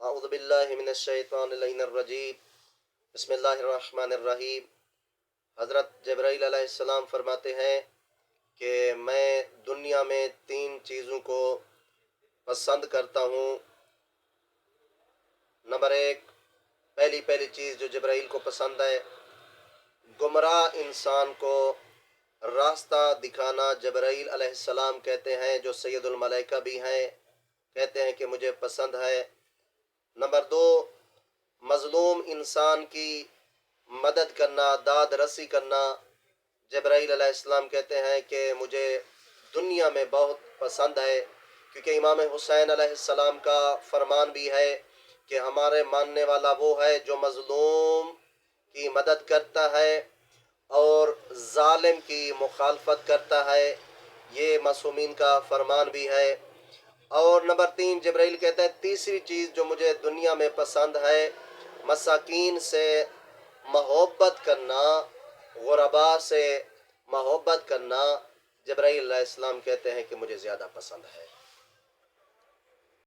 اعوذ باللہ من الشیطان اللعین الرجیم بسم اللہ الرحمن الرحیم۔ حضرت جبرائیل علیہ السلام فرماتے ہیں کہ میں دنیا میں 3 چیزوں کو پسند کرتا ہوں۔ نمبر 1، پہلی چیز جو جبرائیل کو پسند ہے، گمراہ انسان کو راستہ دکھانا۔ جبرائیل علیہ السلام کہتے ہیں، جو سید الملائکہ بھی ہیں، کہتے ہیں کہ مجھے پسند ہے۔ نمبر 2، مظلوم انسان کی مدد کرنا، داد رسی کرنا۔ جبرائیل علیہ السلام کہتے ہیں کہ مجھے دنیا میں بہت پسند ہے، کیونکہ امام حسین علیہ السلام کا فرمان بھی ہے کہ ہمارے ماننے والا وہ ہے جو مظلوم کی مدد کرتا ہے اور ظالم کی مخالفت کرتا ہے۔ یہ معصومین کا فرمان بھی ہے۔ اور نمبر 3، جبرائیل کہتا ہے تیسری چیز جو مجھے دنیا میں پسند ہے، مساکین سے محبت کرنا، غرباء سے محبت کرنا۔ جبرائیل علیہ السلام کہتے ہیں کہ مجھے زیادہ پسند ہے۔